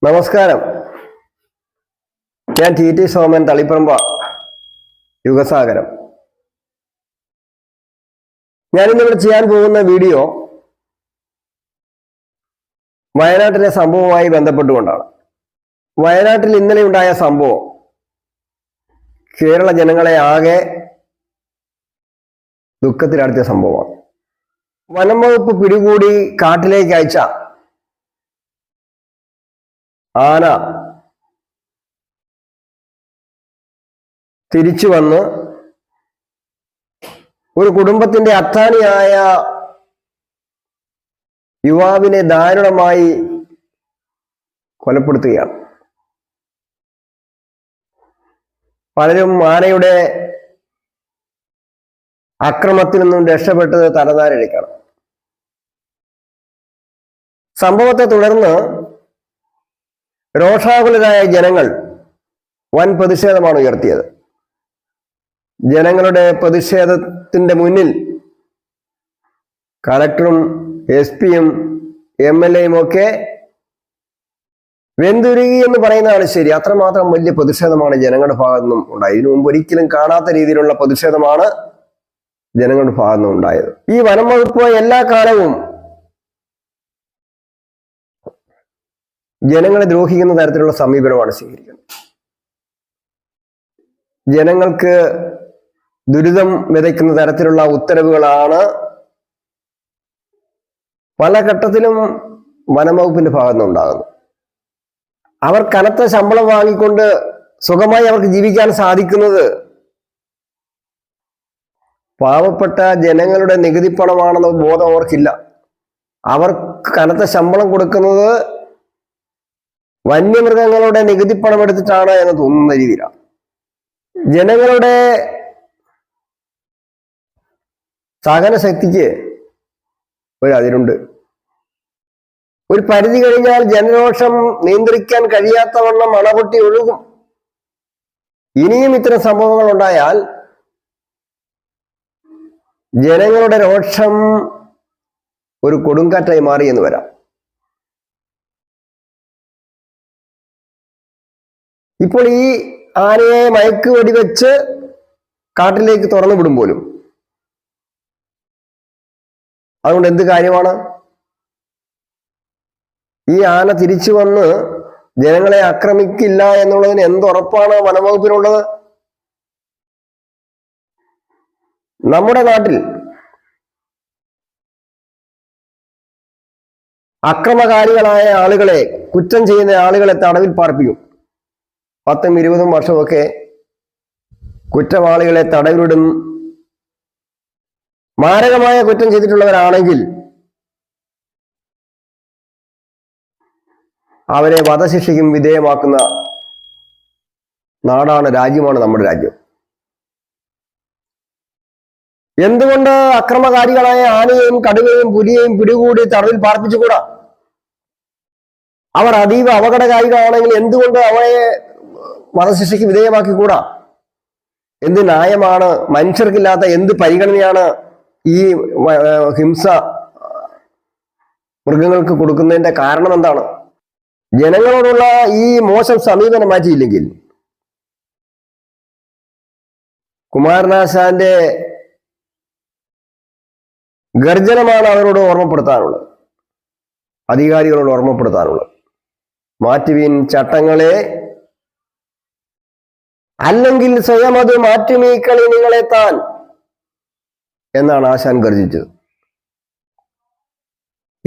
നമസ്കാരം. ഞാൻ T T Soman, Taliparamba, യുഗസാഗരം. ഞാനിന്നിവിടെ ചെയ്യാൻ പോകുന്ന വീഡിയോ വയനാട്ടിലെ സംഭവവുമായി ബന്ധപ്പെട്ടുകൊണ്ടാണ്. വയനാട്ടിൽ ഇന്നലെ ഉണ്ടായ സംഭവം കേരള ജനങ്ങളെ ആകെ ദുഃഖത്തിലാഴ്ത്തിയ സംഭവമാണ്. വനം വകുപ്പ് പിടികൂടി കാട്ടിലേക്ക് അയച്ച ആന തിരിച്ചു വന്ന് ഒരു കുടുംബത്തിന്റെ അത്താണിയായ യുവാവിനെ ദാരുണമായി കൊലപ്പെടുത്തുകയാണ്. പലരും ആനയുടെ അക്രമത്തിൽ നിന്നും രക്ഷപ്പെട്ടത് തലനാരിഴയ്ക്കാണ്. സംഭവത്തെ തുടർന്ന് രോഷാകുലരായ ജനങ്ങൾ വൻ പ്രതിഷേധമാണ് ഉയർത്തിയത്. ജനങ്ങളുടെ പ്രതിഷേധത്തിന്റെ മുന്നിൽ കളക്ടറും SP-യും MLA-യും ഒക്കെ വെന്തുരുകി എന്ന് പറയുന്നതാണ് ശരി. അത്രമാത്രം വലിയ പ്രതിഷേധമാണ് ജനങ്ങളുടെ ഭാഗത്തു നിന്നും ഉണ്ടായത്. ഇതിനു മുമ്പ് ഒരിക്കലും കാണാത്ത രീതിയിലുള്ള പ്രതിഷേധമാണ് ജനങ്ങളുടെ ഭാഗത്തു നിന്നും ഉണ്ടായത്. ഈ വനം വകുപ്പ് എല്ലാ കാലവും ജനങ്ങളെ ദ്രോഹിക്കുന്ന തരത്തിലുള്ള സമീപനമാണ് സ്വീകരിക്കുന്നത്. ജനങ്ങൾക്ക് ദുരിതം വിതയ്ക്കുന്ന തരത്തിലുള്ള ഉത്തരവുകളാണ് പല ഘട്ടത്തിലും വനം വകുപ്പിന്റെ ഭാഗത്തുനിന്ന് ഉണ്ടാകുന്നത്. അവർ കനത്ത ശമ്പളം വാങ്ങിക്കൊണ്ട് സുഖമായി അവർക്ക് ജീവിക്കാൻ സാധിക്കുന്നത് പാവപ്പെട്ട ജനങ്ങളുടെ നികുതി പണമാണെന്ന ബോധം അവർക്കില്ല. അവർക്ക് കനത്ത ശമ്പളം കൊടുക്കുന്നത് വന്യമൃഗങ്ങളുടെ നികുതി പണം എടുത്തിട്ടാണ് എന്ന് തോന്നുന്ന രീതിയിലാണ്. ജനങ്ങളുടെ സഹനശക്തിക്ക് അതിരുണ്ട്. ഒരു പരിധി കഴിഞ്ഞാൽ ജനരോഷം നിയന്ത്രിക്കാൻ കഴിയാത്തവണ്ണം അണപൊട്ടി ഒഴുകും. ഇനിയും ഇത്തരം സംഭവങ്ങൾ ഉണ്ടായാൽ ജനങ്ങളുടെ രോഷം ഒരു കൊടുങ്കാറ്റായി മാറി എന്ന് വരാം. ഇപ്പോൾ ഈ ആനയെ മയക്ക് വെടിവെച്ച് കാട്ടിലേക്ക് തുറന്നു വിടും പോലും. അതുകൊണ്ട് എന്ത് കാര്യമാണ്? ഈ ആന തിരിച്ചു വന്ന് ജനങ്ങളെ ആക്രമിക്കില്ല എന്നുള്ളതിന് എന്തുറപ്പാണ് വനംവകുപ്പിനുള്ളത്? നമ്മുടെ നാട്ടിൽ അക്രമകാരികളായ ആളുകളെ, കുറ്റം ചെയ്യുന്ന ആളുകളെ തടവിൽ പാർപ്പിക്കും. 10ഉം 20ഉം വർഷമൊക്കെ കുറ്റവാളികളെ തടവിലിടും. മാരകമായ കുറ്റം ചെയ്തിട്ടുള്ളവരാണെങ്കിൽ അവരെ വധശിക്ഷയ്ക്കും വിധേയമാക്കുന്ന നാടാണ്, രാജ്യമാണ് നമ്മുടെ രാജ്യം. എന്തുകൊണ്ട് അക്രമകാരികളായ ആനയെയും കടുവയെയും പുലിയെയും പിടികൂടി തടവിൽ പാർപ്പിച്ചുകൂടാ? അവർ അതീവ അപകടകാരികളാണെങ്കിൽ എന്തുകൊണ്ട് അവയെ വധശിക്ഷയ്ക്ക് വിധേയമാക്കിക്കൂടാ? എന്ത് ന്യായമാണ്? മനുഷ്യർക്കില്ലാത്ത എന്ത് പരിഗണനയാണ് ഈ ഹിംസ മൃഗങ്ങൾക്ക് കൊടുക്കുന്നതിന്റെ കാരണം എന്താണ്? ജനങ്ങളോടുള്ള ഈ മോശം സമീപനം മാറ്റിയില്ലെങ്കിൽ കുമാരനാശാന്റെ ഗർജനമാണ് അവരോട് ഓർമ്മപ്പെടുത്താനുള്ളത്, അധികാരികളോട് ഓർമ്മപ്പെടുത്താനുള്ളത്. മാറ്റുവീൻ ചട്ടങ്ങളെ, അല്ലെങ്കിൽ സ്വയം അത് മാറ്റുമീക്കളി നിങ്ങളെ താൻ എന്നാണ് ആശാൻ ഗർജിച്ചത്.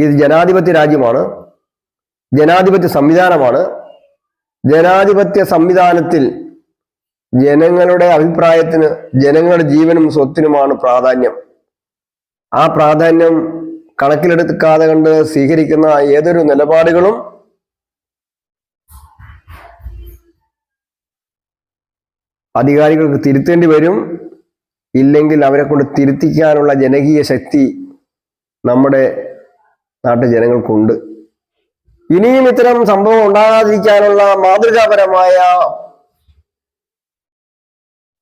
ഇത് ജനാധിപത്യ രാജ്യമാണ്, ജനാധിപത്യ സംവിധാനമാണ്. ജനാധിപത്യ സംവിധാനത്തിൽ ജനങ്ങളുടെ അഭിപ്രായത്തിന്, ജനങ്ങളുടെ ജീവനും സ്വത്തിനുമാണ് പ്രാധാന്യം. ആ പ്രാധാന്യം കണക്കിലെടുക്കാതെ കണ്ട് സ്വീകരിക്കുന്ന ഏതൊരു നിലപാടുകളും അധികാരികൾക്ക് തിരുത്തേണ്ടി വരും. ഇല്ലെങ്കിൽ അവരെ കൊണ്ട് തിരുത്തിക്കാനുള്ള ജനകീയ ശക്തി നമ്മുടെ നാട്ടിൽ ജനങ്ങൾക്കുണ്ട്. ഇനിയും ഇത്തരം സംഭവം ഉണ്ടാകാതിരിക്കാനുള്ള മാതൃകാപരമായ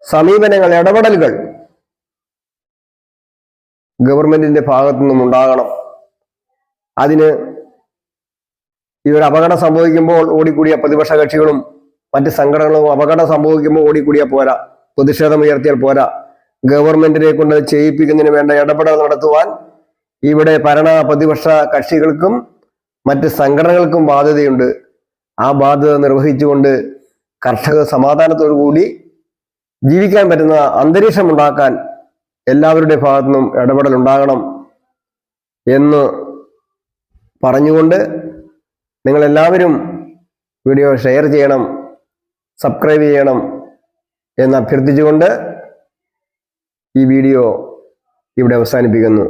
സമീപനങ്ങൾ, ഇടപെടലുകൾ ഗവൺമെന്റിന്റെ ഭാഗത്തു നിന്നും ഉണ്ടാകണം. അതിന് ഈ ഒരു അപകടം സംഭവിക്കുമ്പോൾ ഓടിക്കൂടിയ പ്രതിപക്ഷ കക്ഷികളും മറ്റ് സംഘടനകളും അപകടം സംഭവിക്കുമ്പോൾ ഓടിക്കൂടിയ പോരാ, പ്രതിഷേധം ഉയർത്തിയാൽ പോരാ. ഗവൺമെന്റിനെ കൊണ്ട് ചെയ്യിപ്പിക്കുന്നതിന് വേണ്ട ഇടപെടൽ നടത്തുവാൻ ഇവിടെ ഭരണ പ്രതിപക്ഷ കക്ഷികൾക്കും മറ്റ് സംഘടനകൾക്കും ബാധ്യതയുണ്ട്. ആ ബാധ്യത നിർവഹിച്ചുകൊണ്ട് കർഷക സമാധാനത്തോടു കൂടി ജീവിക്കാൻ പറ്റുന്ന അന്തരീക്ഷം ഉണ്ടാക്കാൻ എല്ലാവരുടെ ഭാഗത്തു നിന്നും ഇടപെടൽ ഉണ്ടാകണം എന്ന് പറഞ്ഞുകൊണ്ട് നിങ്ങളെല്ലാവരും വീഡിയോ ഷെയർ ചെയ്യണം, സബ്സ്ക്രൈബ് ചെയ്യണം എന്ന് അഭ്യർത്ഥിച്ചുകൊണ്ട് ഈ വീഡിയോ ഇവിടെ അവസാനിപ്പിക്കുന്നു.